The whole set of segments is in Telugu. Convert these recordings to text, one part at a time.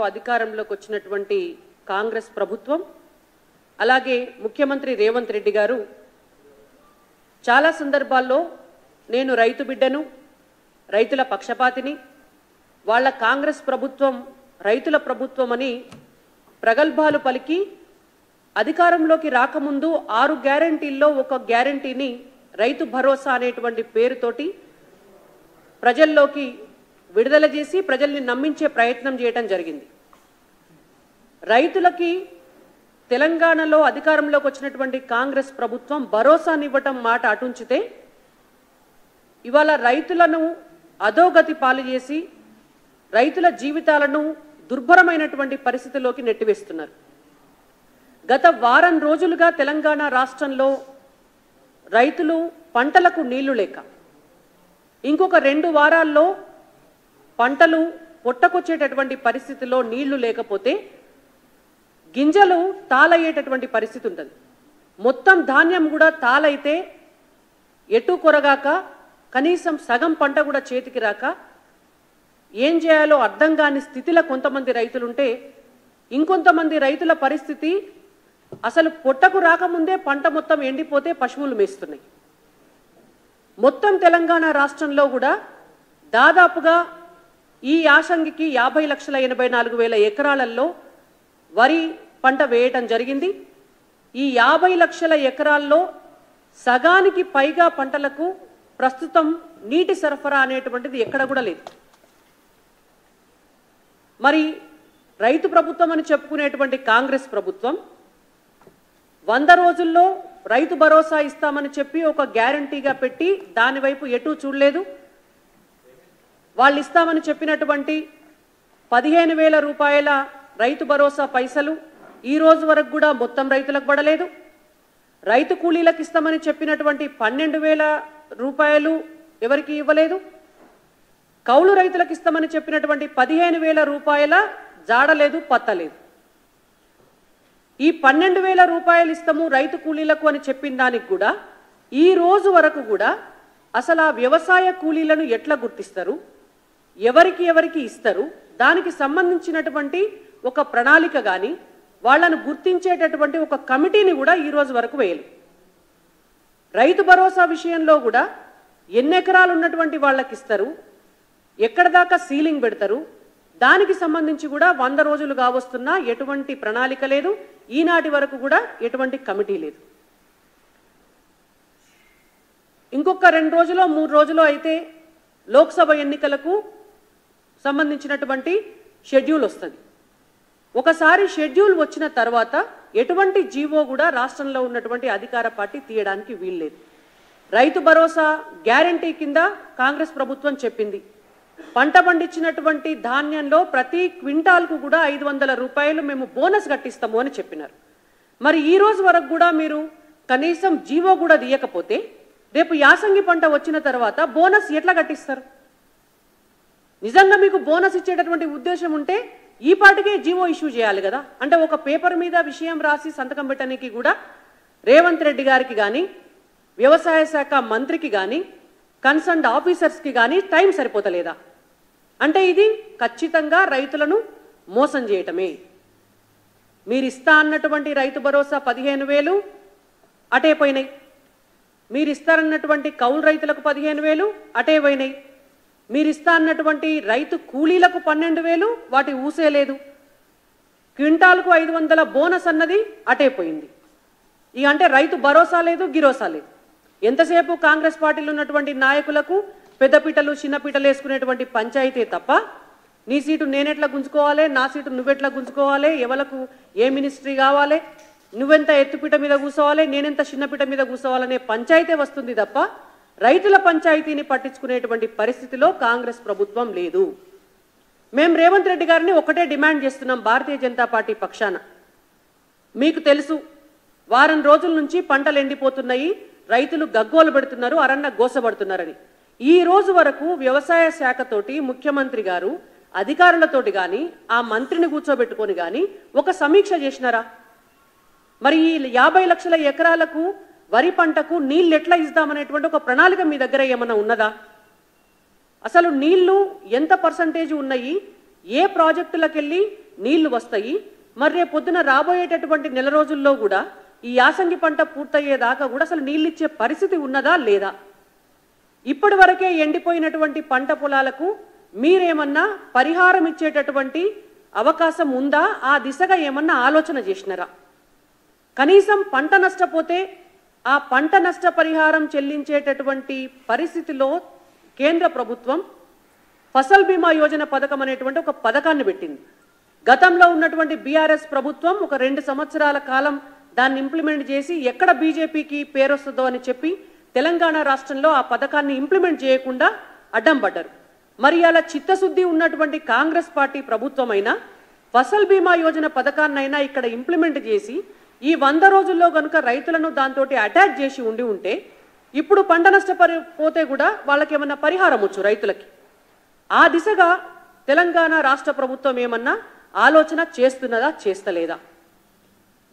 అధికారంలోకి వచ్చినటువంటి కాంగ్రెస్ ప్రభుత్వం అలాగే ముఖ్యమంత్రి రేవంత్ రెడ్డి గారు చాలా సందర్భాల్లో నేను రైతు బిడ్డను, రైతుల పక్షపాతిని, వాళ్ళ కాంగ్రెస్ ప్రభుత్వం రైతుల ప్రభుత్వం అని ప్రగల్భాలు పలికి అధికారంలోకి రాకముందు 6 గ్యారెంటీల్లో ఒక గ్యారెంటీని రైతు భరోసా అనేటువంటి పేరుతోటి ప్రజల్లోకి విడుదల చేసి ప్రజల్ని నమ్మించే ప్రయత్నం చేయడం జరిగింది. రైతులకి తెలంగాణలో అధికారంలోకి వచ్చినటువంటి కాంగ్రెస్ ప్రభుత్వం భరోసానివ్వటం మాట అటుంచితే ఇవాళ రైతులను అధోగతి పాలు చేసి రైతుల జీవితాలను దుర్భరమైనటువంటి పరిస్థితిలోకి నెట్టివేస్తున్నారు. గత వారం రోజులుగా తెలంగాణ రాష్ట్రంలో రైతులు పంటలకు నీళ్లు లేక ఇంకొక 2 వారాల్లో పంటలు పొట్టకొచ్చేటటువంటి పరిస్థితిలో నీళ్లు లేకపోతే గింజలు తాళయ్యేటటువంటి పరిస్థితి ఉంటుంది. మొత్తం ధాన్యం కూడా తాళైతే ఎటు కొరగాక కనీసం సగం పంట కూడా చేతికి రాక ఏం చేయాలో అర్థం కాని స్థితిలో కొంతమంది రైతులుంటే ఇంకొంతమంది రైతుల పరిస్థితి అసలు పొట్టకు రాకముందే పంట మొత్తం ఎండిపోతే పశువులు మేస్తున్నాయి. మొత్తం తెలంగాణ రాష్ట్రంలో కూడా దాదాపుగా ఈ యాసంగికి 50,84,000 ఎకరాలలో వరి పంట వేయటం జరిగింది. ఈ 50 లక్షల ఎకరాల్లో సగానికి పైగా పంటలకు ప్రస్తుతం నీటి సరఫరా అనేటువంటిది ఎక్కడ కూడా లేదు. మరి రైతు ప్రభుత్వం అని చెప్పుకునేటువంటి కాంగ్రెస్ ప్రభుత్వం 100 రోజుల్లో రైతు భరోసా ఇస్తామని చెప్పి ఒక గ్యారంటీగా పెట్టి దాని వైపు ఎటూ చూడలేదు. వాళ్ళు ఇస్తామని చెప్పినటువంటి 15,000 రూపాయల రైతు భరోసా పైసలు ఈ రోజు వరకు కూడా మొత్తం రైతులకు పడలేదు. రైతు కూలీలకు ఇస్తామని చెప్పినటువంటి 12,000 రూపాయలు ఎవరికి ఇవ్వలేదు. కౌలు రైతులకు ఇస్తామని చెప్పినటువంటి 15,000 రూపాయల జాడలేదు, పత్తలేదు. ఈ 12,000 రూపాయలు ఇస్తాము రైతు కూలీలకు అని చెప్పిన దానికి కూడా ఈ రోజు వరకు కూడా అసలు ఆ వ్యవసాయ కూలీలను ఎట్లా గుర్తిస్తారు, ఎవరికి ఇస్తారు, దానికి సంబంధించినటువంటి ఒక ప్రణాళిక కానీ వాళ్ళను గుర్తించేటటువంటి ఒక కమిటీని కూడా ఈ రోజు వరకు వేయలేదు. రైతు భరోసా విషయంలో కూడా ఎన్ని ఎకరాలు ఉన్నటువంటి వాళ్ళకి ఇస్తారు, ఎక్కడ దాకా సీలింగ్ పెడతారు, దానికి సంబంధించి కూడా 100 రోజులు కావస్తున్నా ఎటువంటి ప్రణాళిక లేదు. ఈనాటి వరకు కూడా ఎటువంటి కమిటీ లేదు. ఇంకొక 2 రోజులో 3 రోజులో అయితే లోక్సభ ఎన్నికలకు సంబంధించినటువంటి షెడ్యూల్ వస్తుంది. ఒకసారి షెడ్యూల్ వచ్చిన తర్వాత ఎటువంటి జీవో కూడా రాష్ట్రంలో ఉన్నటువంటి అధికార పార్టీ తీయడానికి వీల్లేదు. రైతు భరోసా గ్యారంటీ కింద కాంగ్రెస్ ప్రభుత్వం చెప్పింది పంట పండించినటువంటి ధాన్యంలో ప్రతి క్వింటాల్కు కూడా 500 రూపాయలు మేము బోనస్ కట్టిస్తాము అని చెప్పినారు. మరి ఈ రోజు వరకు కూడా మీరు కనీసం జీవో కూడా తీయకపోతే రేపు యాసంగి పంట వచ్చిన తర్వాత బోనస్ ఎట్లా కట్టిస్తారు? నిజంగా మీకు బోనస్ ఇచ్చేటటువంటి ఉద్దేశం ఉంటే ఈ పాటికే జీవో ఇష్యూ చేయాలి కదా. అంటే ఒక పేపర్ మీద విషయం రాసి సంతకం పెట్టడానికి కూడా రేవంత్ రెడ్డి గారికి కానీ వ్యవసాయ శాఖ మంత్రికి కానీ కన్సర్న్డ్ ఆఫీసర్స్కి కానీ టైం సరిపోతలేదా? అంటే ఇది ఖచ్చితంగా రైతులను మోసం చేయటమే. మీరు ఇస్తా అన్నటువంటి రైతు భరోసా 15,000 అటే పోయినాయి. మీరు ఇస్తారన్నటువంటి కౌలు రైతులకు 15,000 అటే పోయినాయి. మీరు ఇస్తా అన్నటువంటి రైతు కూలీలకు 12,000 వాటి ఊసేలేదు. క్వింటాల్కు 500 బోనస్ అన్నది అటే పోయింది. ఇక అంటే రైతు భరోసా లేదు, గిరోసా లేదు. ఎంతసేపు కాంగ్రెస్ పార్టీలో ఉన్నటువంటి నాయకులకు పెద్దపీటలు చిన్నపీటలు వేసుకునేటువంటి పంచాయతీ తప్ప నీ సీటు నేనెట్లా గుంజుకోవాలి, నా సీటు నువ్వెట్లా గుంజుకోవాలి, ఎవలకు ఏ మినిస్ట్రీ కావాలి, నువ్వెంత ఎత్తుపీట మీద కూర్చోవాలి, నేనెంత చిన్నపీట మీద కూర్చోవాలనే పంచాయతీ వస్తుంది తప్ప రైతుల పంచాయతీని పట్టించుకునేటువంటి పరిస్థితిలో కాంగ్రెస్ ప్రభుత్వం లేదు. మేము రేవంత్ రెడ్డి గారిని ఒకటే డిమాండ్ చేస్తున్నాం భారతీయ జనతా పార్టీ పక్షాన. మీకు తెలుసు వారం రోజుల నుంచి పంటలు ఎండిపోతున్నాయి, రైతులు గగ్గోలు పెడుతున్నారు, అరన్న గోసపడుతున్నారని. ఈ రోజు వరకు వ్యవసాయ శాఖతోటి ముఖ్యమంత్రి గారు అధికారులతోటి కానీ ఆ మంత్రిని కూర్చోబెట్టుకొని కానీ ఒక సమీక్ష చేసినారా? మరి ఈ 50 లక్షల ఎకరాలకు వరి పంటకు నీళ్ళు ఎట్లా ఇద్దామనేటువంటి ఒక ప్రణాళిక మీ దగ్గర ఏమైనా ఉన్నదా? అసలు నీళ్లు ఎంత పర్సంటేజ్ ఉన్నాయి, ఏ ప్రాజెక్టులకెళ్ళి నీళ్లు వస్తాయి, మరి రేపు పొద్దున రాబోయేటటువంటి నెల రోజుల్లో కూడా ఈ యాసంగి పంట పూర్తయ్యేదాకా కూడా అసలు నీళ్ళిచ్చే పరిస్థితి ఉన్నదా లేదా? ఇప్పటి వరకే ఎండిపోయినటువంటి పంట పొలాలకు మీరేమన్నా పరిహారం ఇచ్చేటటువంటి అవకాశం ఉందా? ఆ దిశగా ఏమన్నా ఆలోచన చేసినారా? కనీసం పంట నష్టపోతే ఆ పంట నష్ట పరిహారం చెల్లించేటటువంటి పరిస్థితిలో కేంద్ర ప్రభుత్వం ఫసల్ బీమా యోజన పథకం అనేటువంటి ఒక పథకాన్ని పెట్టింది. గతంలో ఉన్నటువంటి బీఆర్ఎస్ ప్రభుత్వం ఒక 2 సంవత్సరాల కాలం దాన్ని ఇంప్లిమెంట్ చేసి ఎక్కడ బీజేపీకి పేరు వస్తుందో అని చెప్పి తెలంగాణ రాష్ట్రంలో ఆ పథకాన్ని ఇంప్లిమెంట్ చేయకుండా అడ్డం పడ్డారు. మరి అలా చిత్తశుద్ధి ఉన్నటువంటి కాంగ్రెస్ పార్టీ ప్రభుత్వమైనా ఫసల్ బీమా యోజన పథకాన్నైనా ఇక్కడ ఇంప్లిమెంట్ చేసి ఈ 100 రోజుల్లో కనుక రైతులను దాంతో అటాచ్ చేసి ఉంటే ఇప్పుడు పంట నష్టపోతే కూడా వాళ్ళకి ఏమన్నా పరిహారం వచ్చు రైతులకి. ఆ దిశగా తెలంగాణ రాష్ట్ర ప్రభుత్వం ఏమన్నా ఆలోచన చేస్తున్నదా, చేస్తలేదా?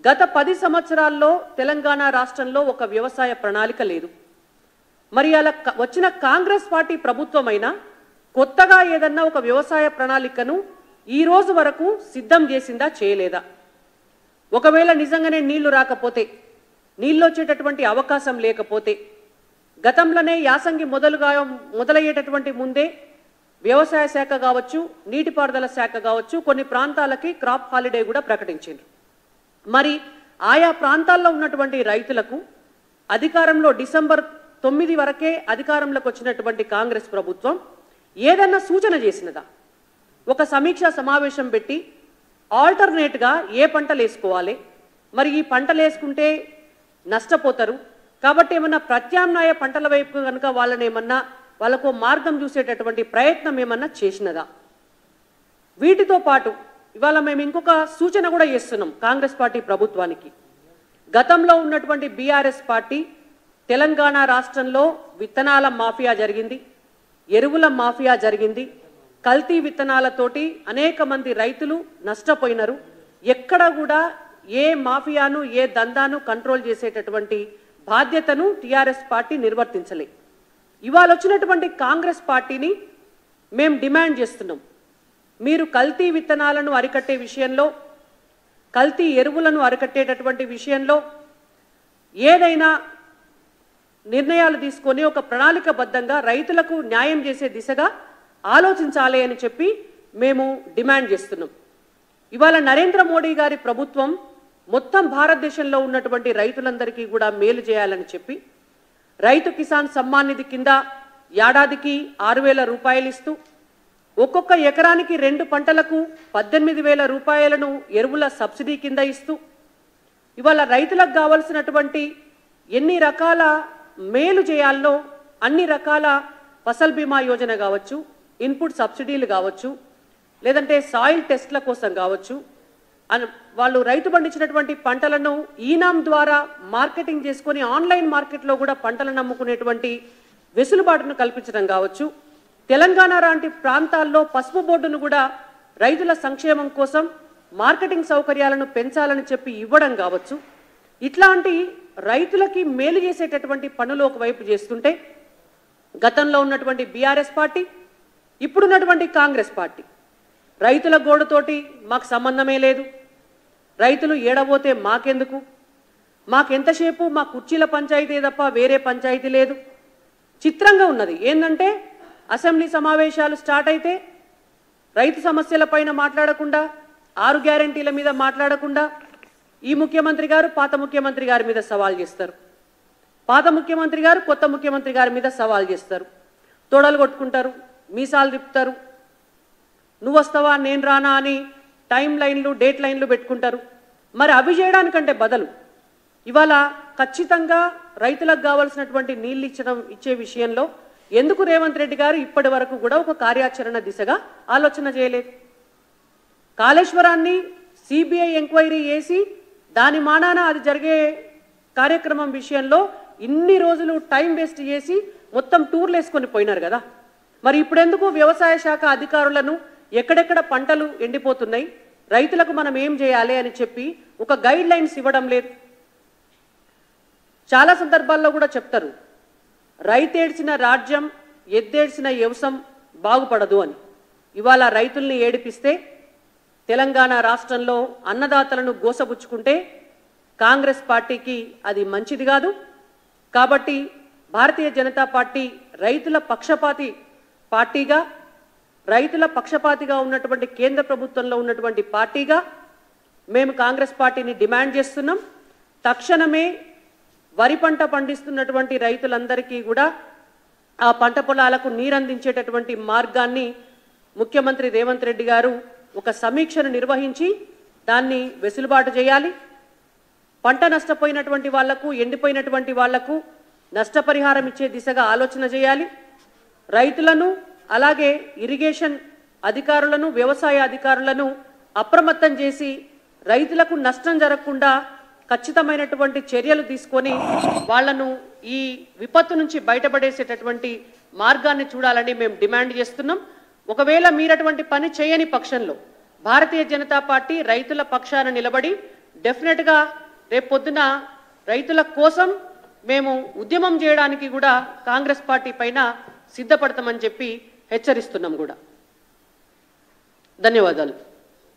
గత 10 సంవత్సరాల్లో తెలంగాణ రాష్ట్రంలో ఒక వ్యవసాయ ప్రణాళిక లేదు. మరి అలా వచ్చిన కాంగ్రెస్ పార్టీ ప్రభుత్వమైనా కొత్తగా ఏదన్నా ఒక వ్యవసాయ ప్రణాళికను ఈ రోజు వరకు సిద్ధం చేసిందా, చేయలేదా? ఒకవేళ నిజంగానే నీళ్లు రాకపోతే, నీళ్ళు వచ్చేటటువంటి అవకాశం లేకపోతే, గతంలోనే యాసంగి మొదలయ్యేటటువంటి ముందే వ్యవసాయ శాఖ కావచ్చు, నీటిపారుదల శాఖ కావచ్చు కొన్ని ప్రాంతాలకి క్రాప్ హాలిడే కూడా ప్రకటించారు. మరి ఆయా ప్రాంతాల్లో ఉన్నటువంటి రైతులకు అధికారంలో డిసెంబర్ 9 వరకే అధికారంలోకి వచ్చినటువంటి కాంగ్రెస్ ప్రభుత్వం ఏదన్నా సూచన చేసినదా? ఒక సమీక్షా సమావేశం పెట్టి ఆల్టర్నేట్గా ఏ పంటలు వేసుకోవాలి, మరి ఈ పంటలు వేసుకుంటే నష్టపోతారు కాబట్టి ఏమన్నా ప్రత్యామ్నాయ పంటల వైపు కనుక వాళ్ళకు మార్గం చూసేటటువంటి ప్రయత్నం ఏమన్నా చేసినదా? వీటితో పాటు ఇవాళ మేము ఇంకొక సూచన కూడా చేస్తున్నాం కాంగ్రెస్ పార్టీ ప్రభుత్వానికి. గతంలో ఉన్నటువంటి బీఆర్ఎస్ పార్టీ తెలంగాణ రాష్ట్రంలో విత్తనాల మాఫియా జరిగింది, ఎరువుల మాఫియా జరిగింది, కల్తీ విత్తనాలతోటి అనేక మంది రైతులు నష్టపోయినారు. ఎక్కడ కూడా ఏ మాఫియాను ఏ దందాను కంట్రోల్ చేసేటటువంటి బాధ్యతను టీఆర్ఎస్ పార్టీ నిర్వర్తించలే. ఇవాళ వచ్చినటువంటి కాంగ్రెస్ పార్టీని మేము డిమాండ్ చేస్తున్నాం, మీరు కల్తీ విత్తనాలను అరికట్టే విషయంలో, కల్తీ ఎరువులను అరికట్టేటటువంటి విషయంలో ఏదైనా నిర్ణయాలు తీసుకొని ఒక ప్రణాళికబద్ధంగా రైతులకు న్యాయం చేసే దిశగా ఆలోచించాలి అని చెప్పి మేము డిమాండ్ చేస్తున్నాం. ఇవాళ నరేంద్ర మోడీ గారి ప్రభుత్వం మొత్తం భారతదేశంలో ఉన్నటువంటి రైతులందరికీ కూడా మేలు చేయాలని చెప్పి రైతు కిసాన్ సమ్మాన్ నిధి కింద ఏడాదికి 6,000 రూపాయలు ఇస్తూ ఒక్కొక్క ఎకరానికి 2 పంటలకు 18,000 రూపాయలను ఎరువుల సబ్సిడీ కింద ఇస్తూ ఇవాళ రైతులకు కావాల్సినటువంటి ఎన్ని రకాల మేలు చేయాలో అన్ని రకాల ఫసల్ బీమా యోజన కావచ్చు, ఇన్పుట్ సబ్సిడీలు కావచ్చు, లేదంటే సాయిల్ టెస్ట్ల కోసం కావచ్చు, వాళ్ళు రైతు పండించినటువంటి పంటలను ఈనాం ద్వారా మార్కెటింగ్ చేసుకొని ఆన్లైన్ మార్కెట్లో కూడా పంటలను అమ్ముకునేటువంటి వెసులుబాటును కల్పించడం కావచ్చు, తెలంగాణ లాంటి ప్రాంతాల్లో పసుపు బోర్డును కూడా రైతుల సంక్షేమం కోసం మార్కెటింగ్ సౌకర్యాలను పెంచాలని చెప్పి ఇవ్వడం కావచ్చు. ఇట్లాంటి రైతులకి మేలు చేసేటటువంటి పనులు ఒకవైపు చేస్తుంటే గతంలో ఉన్నటువంటి బీఆర్ఎస్ పార్టీ, ఇప్పుడున్నటువంటి కాంగ్రెస్ పార్టీ రైతుల గోడుతోటి మాకు సంబంధమే లేదు, రైతులు ఏడబోతే మాకెందుకు, మాకెంతసేపు మా కుర్చీల పంచాయతీ తప్ప వేరే పంచాయతీ లేదు. చిత్రంగా ఉన్నది ఏంటంటే అసెంబ్లీ సమావేశాలు స్టార్ట్ అయితే రైతు సమస్యలపైన మాట్లాడకుండా, 6 గ్యారెంటీల మీద మాట్లాడకుండా ఈ ముఖ్యమంత్రి గారు పాత ముఖ్యమంత్రి గారి మీద సవాల్ చేస్తారు, పాత ముఖ్యమంత్రి గారు కొత్త ముఖ్యమంత్రి గారి మీద సవాల్ చేస్తారు, తొడలు కొట్టుకుంటారు, మీసాలు తిప్పుతారు, నువ్వు వస్తావా నేను రానా అని టైం లైన్లు డేట్ లైన్లు పెట్టుకుంటారు. మరి అవి చేయడానికంటే బదులు ఇవాళ ఖచ్చితంగా రైతులకు కావాల్సినటువంటి నీళ్ళు ఇచ్చే విషయంలో ఎందుకు రేవంత్ రెడ్డి గారు ఇప్పటి వరకు కూడా ఒక కార్యాచరణ దిశగా ఆలోచన చేయలేదు? కాళేశ్వరాన్ని సిబిఐ ఎంక్వైరీ చేసి దాని మానాన అది జరిగే కార్యక్రమం విషయంలో ఇన్ని రోజులు టైం వేస్ట్ చేసి మొత్తం టూర్లు వేసుకొని పోయినారు కదా. మరి ఇప్పుడెందుకు వ్యవసాయ శాఖ అధికారులను ఎక్కడెక్కడ పంటలు ఎండిపోతున్నాయి, రైతులకు మనం ఏం చేయాలి అని చెప్పి ఒక గైడ్ లైన్స్ ఇవ్వడం లేదు? చాలా సందర్భాల్లో కూడా చెప్తారు, రైతేడ్చిన రాజ్యం ఎద్దేడ్చిన వ్యవసాయం బాగుపడదు అని. ఇవాళ రైతుల్ని ఏడిపిస్తే, తెలంగాణ రాష్ట్రంలో అన్నదాతలను గోసబుచ్చుకుంటే కాంగ్రెస్ పార్టీకి అది మంచిది కాదు. కాబట్టి భారతీయ జనతా పార్టీ రైతుల పక్షపాతిగా ఉన్నటువంటి కేంద్ర ప్రభుత్వంలో ఉన్నటువంటి పార్టీగా మేము కాంగ్రెస్ పార్టీని డిమాండ్ చేస్తున్నాం. తక్షణమే వరి పంట పండిస్తున్నటువంటి రైతులందరికీ కూడా ఆ పంట పొలాలకు నీరందించేటటువంటి మార్గాన్ని ముఖ్యమంత్రి రేవంత్ రెడ్డి గారు ఒక సమీక్షను నిర్వహించి దాన్ని వెసులుబాటు చేయాలి. పంట నష్టపోయినటువంటి వాళ్లకు, ఎండిపోయినటువంటి వాళ్లకు నష్టపరిహారం ఇచ్చే దిశగా ఆలోచన చేయాలి. రైతులను, అలాగే ఇరిగేషన్ అధికారులను, వ్యవసాయ అధికారులను అప్రమత్తం చేసి రైతులకు నష్టం జరగకుండా ఖచ్చితమైనటువంటి చర్యలు తీసుకొని వాళ్లను ఈ విపత్తు నుంచి బయటపడేసేటటువంటి మార్గాన్ని చూడాలని మేము డిమాండ్ చేస్తున్నాం. ఒకవేళ మీరటువంటి పని చేయని పక్షంలో భారతీయ జనతా పార్టీ రైతుల పక్షాన నిలబడి డెఫినెట్గా రేపొద్దున రైతుల కోసం మేము ఉద్యమం చేయడానికి కూడా కాంగ్రెస్ పార్టీ పైన సిద్ధపడతామని చెప్పి హెచ్చరిస్తున్నాం కూడా. ధన్యవాదాలు.